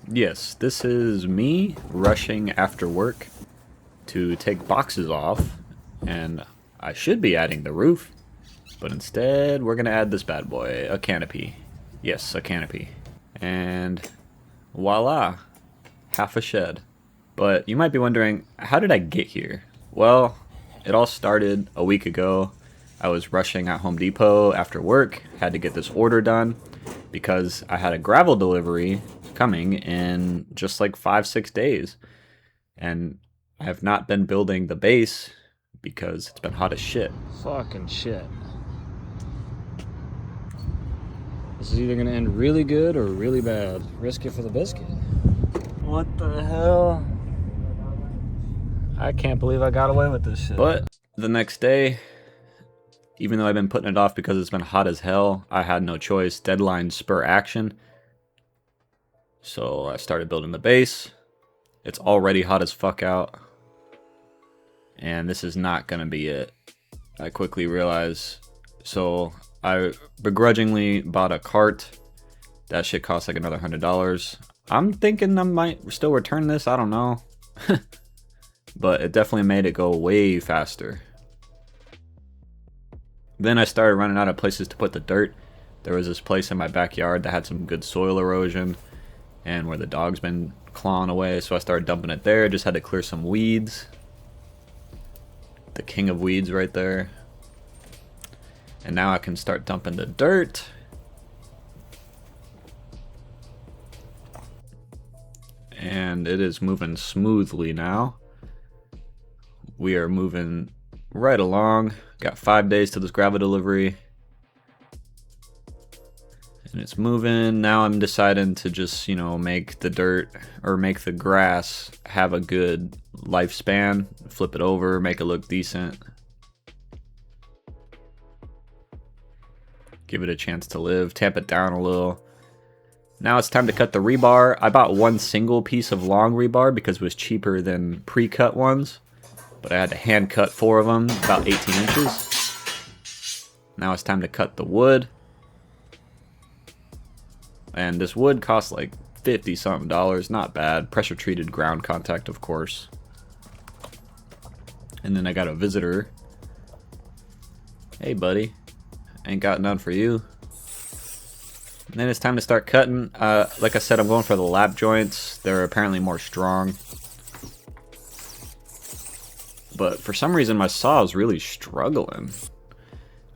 Yes, this is me rushing after work to take boxes off, and I should be adding the roof, but instead we're gonna add this bad boy, a canopy. Yes, a canopy. And voila, half a shed. But you might be wondering, how did I get here? Well, it all started a week ago. I was rushing at Home Depot after work, had to get this order done because I had a gravel delivery coming in just like 5-6 days. And I have not been building the base because it's been hot as shit. Fucking shit. This is either gonna end really good or really bad. Risk it for the biscuit. What the hell? I can't believe I got away with this shit. But the next day, even though I've been putting it off because it's been hot as hell, I had no choice. Deadline spur action. So I started building the base. It's already hot as fuck out. And this is not gonna be it. I quickly realized. So I begrudgingly bought a cart. That shit cost like another $100. I'm thinking I might still return this. I don't know. But it definitely made it go way faster. Then I started running out of places to put the dirt. There was this place in my backyard that had some good soil erosion and where the dog's been clawing away, so I started dumping it there. Just had to clear some weeds. The king of weeds right there. And now I can start dumping the dirt. And it is moving smoothly now. We are moving right along. Got 5 days to this gravel delivery. And it's moving. Now I'm deciding to just, make the dirt or make the grass have a good lifespan. Flip it over, make it look decent. Give it a chance to live, tamp it down a little. Now it's time to cut the rebar. I bought one single piece of long rebar because it was cheaper than pre-cut ones. But I had to hand cut 4 of them, about 18 inches. Now it's time to cut the wood. And this wood costs like $50-something, not bad. Pressure treated ground contact, of course. And then I got a visitor. Hey buddy, ain't got none for you. And then it's time to start cutting. Like I said, I'm going for the lap joints. They're apparently more strong. But for some reason my saw is really struggling.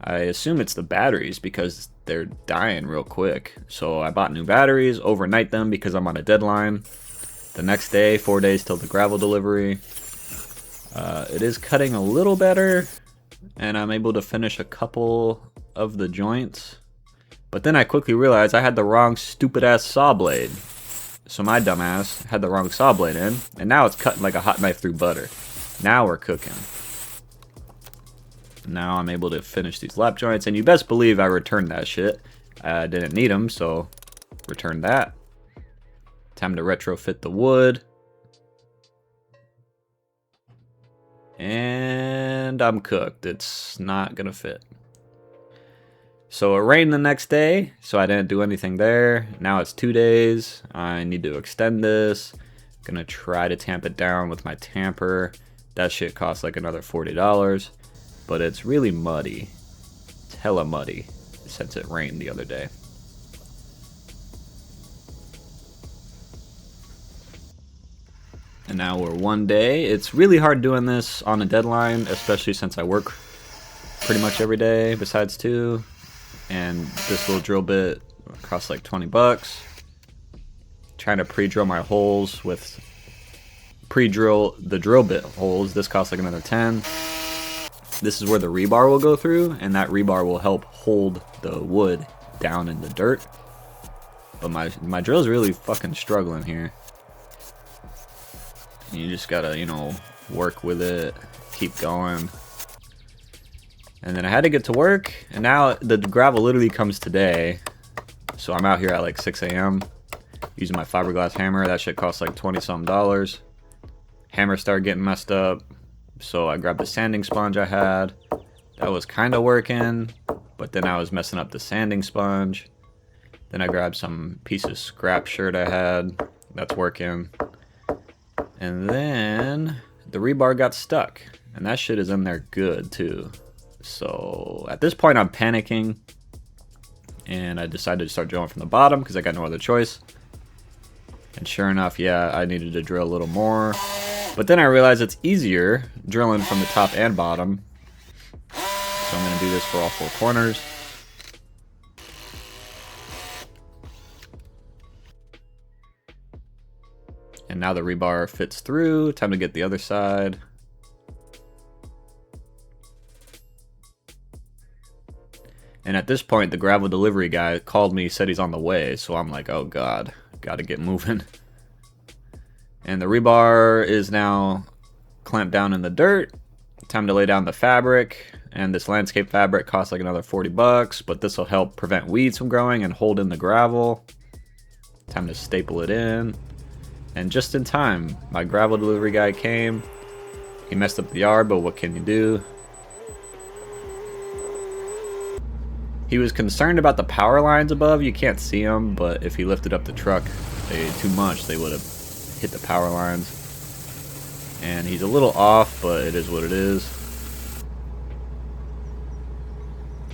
I assume it's the batteries because they're dying real quick. So I bought new batteries, overnight them because I'm on a deadline. The next day, 4 days till the gravel delivery. It is cutting a little better, and I'm able to finish a couple of the joints. But then I quickly realized I had the wrong stupid ass saw blade. So my dumbass had the wrong saw blade in, and now it's cutting like a hot knife through butter. Now we're cooking. Now I'm able to finish these lap joints, and you best believe I returned that shit. I didn't need them, so return that. Time to retrofit the wood. And I'm cooked. It's not gonna fit. So it rained the next day, so I didn't do anything there. Now it's 2 days. I need to extend this. Gonna try to tamp it down with my tamper. That shit costs like another $40, but it's really muddy. It's hella muddy since it rained the other day. And now we're 1 day. It's really hard doing this on a deadline, especially since I work pretty much every day besides 2. And this little drill bit costs like $20. Trying to pre-drill my holes with pre-drill the drill bit holes. This costs like another 10. This is where the rebar will go through, and that rebar will help hold the wood down in the dirt. But my drill's really fucking struggling here. And you just gotta, work with it, keep going. And then I had to get to work, and now the gravel literally comes today. So I'm out here at like 6 a.m. using my fiberglass hammer. That shit costs like $20-something. Hammer started getting messed up, so I grabbed the sanding sponge I had. That was kind of working, but then I was messing up the sanding sponge. Then I grabbed some piece of scrap shirt I had, That's working. And then the rebar got stuck. And that shit is in there good too. So at this point I'm panicking. And I decided to start drilling from the bottom because I got no other choice. And sure enough, yeah, I needed to drill a little more. But then I realized it's easier drilling from the top and bottom. So I'm going to do this for all 4 corners. And now the rebar fits through. Time to get the other side. And at this point, the gravel delivery guy called me, said he's on the way. So I'm like, oh God, gotta get moving. And the rebar is now clamped down in the dirt. Time to lay down the fabric. And this landscape fabric costs like another 40 bucks, but this will help prevent weeds from growing and hold in the gravel. Time to staple it in. And just in time, my gravel delivery guy came. He messed up the yard, but what can you do? He was concerned about the power lines above. You can't see them, but if he lifted up the truck too much, they would have hit the power lines. And he's a little off, but it is what it is.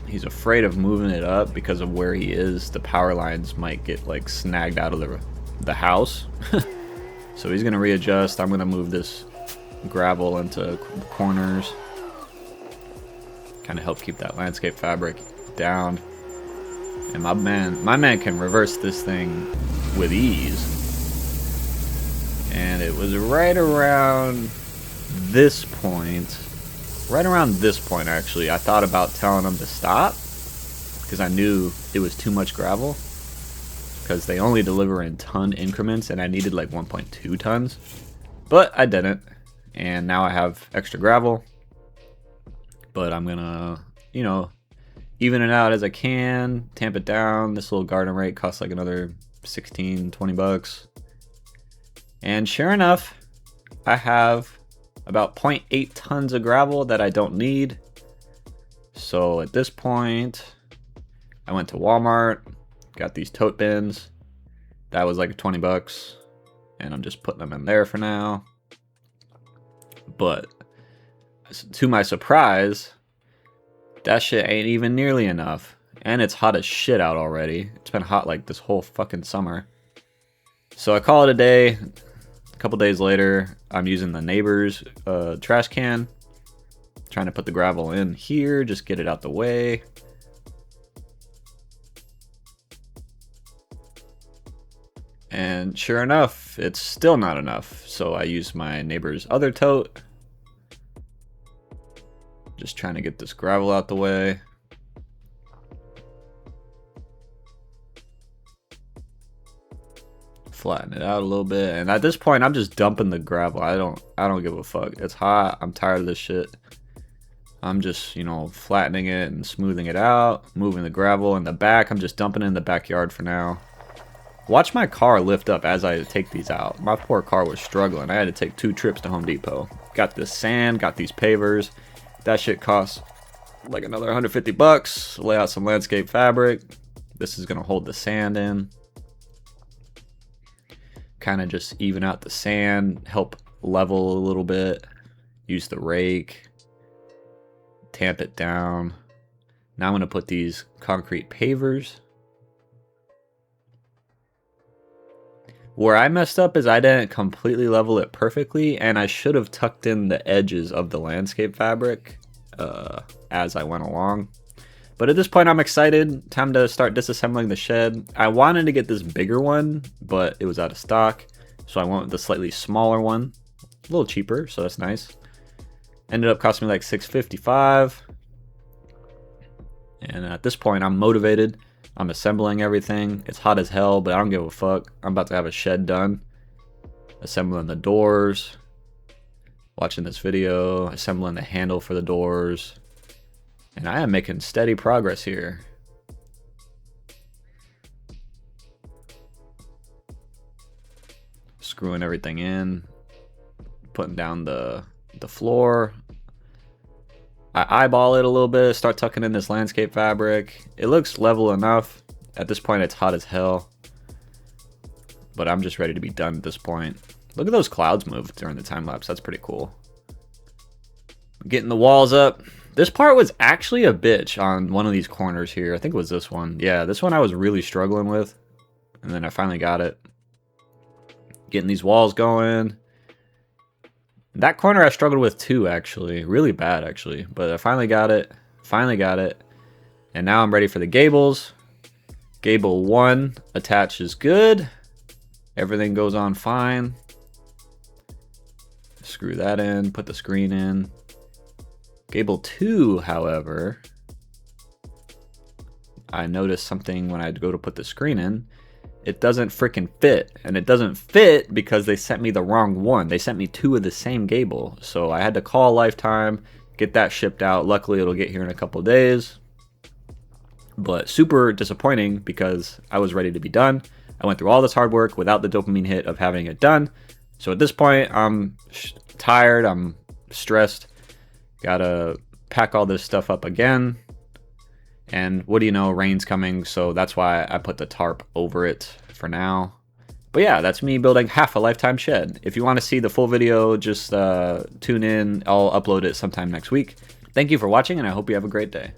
He's afraid of moving it up because of where he is. The power lines might get like snagged out of the house. So he's gonna readjust. I'm gonna move this gravel into corners. Kind of help keep that landscape fabric down. And my man can reverse this thing with ease. And it was right around this point. Right around this point, actually, I thought about telling him to stop because I knew it was too much gravel. Because they only deliver in ton increments and I needed like 1.2 tons. But I didn't. And now I have extra gravel. But I'm gonna, you know, even it out as I can, tamp it down. This little garden rake costs like another 16, 20 bucks. And sure enough, I have about 0.8 tons of gravel that I don't need. So at this point, I went to Walmart, got these tote bins. That was like 20 bucks. And I'm just putting them in there for now. But to my surprise, that shit ain't even nearly enough. And it's hot as shit out already. It's been hot like this whole fucking summer. So I call it a day. A couple days later, I'm using the neighbor's trash can. Trying to put the gravel in here, just get it out the way. And sure enough, it's still not enough. So I use my neighbor's other tote. Just trying to get this gravel out the way. Flatten it out a little bit. And at this point, I'm just dumping the gravel. I don't give a fuck. It's hot. I'm tired of this shit. I'm just, you know, flattening it and smoothing it out. Moving the gravel in the back. I'm just dumping it in the backyard for now. Watch my car lift up as I take these out. My poor car was struggling. I had to take 2 trips to Home Depot. Got this sand, got these pavers. That shit costs like another 150 bucks. Lay out some landscape fabric. This is gonna hold the sand in. Kind of just even out the sand, help level a little bit. Use the rake. Tamp it down. Now I'm gonna put these concrete pavers. Where I messed up is I didn't completely level it perfectly, and I should have tucked in the edges of the landscape fabric as I went along. But at this point, I'm excited. Time to start disassembling the shed. I wanted to get this bigger one, but it was out of stock, so I went with the slightly smaller one. A little cheaper, so that's nice. Ended up costing me like $6.55. And at this point, I'm motivated. I'm assembling everything. It's hot as hell, but I don't give a fuck. I'm about to have a shed done. Assembling the doors. Watching this video. Assembling the handle for the doors. And I am making steady progress here. Screwing everything in. Putting down the floor. I eyeball it a little bit, start tucking in this landscape fabric. It looks level enough. At this point, it's hot as hell. but I'm just ready to be done at this point. Look at those clouds move during the time lapse. That's pretty cool. Getting the walls up. This part was actually a bitch on one of these corners here. I think it was this one. Yeah, this one I was really struggling with. And then I finally got it. Getting these walls going. That corner I struggled with too, actually. Really bad, actually. But I finally got it. Finally got it. And now I'm ready for the gables. Gable 1 attaches good. Everything goes on fine. Screw that in. Put the screen in. Gable 2, however, I noticed something when I go to put the screen in. It doesn't freaking fit. And it doesn't fit because they sent me the wrong one. They sent me 2 of the same gable. So I had to call Lifetime, get that shipped out. Luckily, it'll get here in a couple of days. But super disappointing because I was ready to be done. I went through all this hard work without the dopamine hit of having it done. So at this point, I'm tired. I'm stressed. Gotta pack all this stuff up again. And what do you know, rain's coming, so that's why I put the tarp over it for now. But yeah, that's me building half a Lifetime shed. If you want to see the full video, just tune in. I'll upload it sometime next week. Thank you for watching, and I hope you have a great day.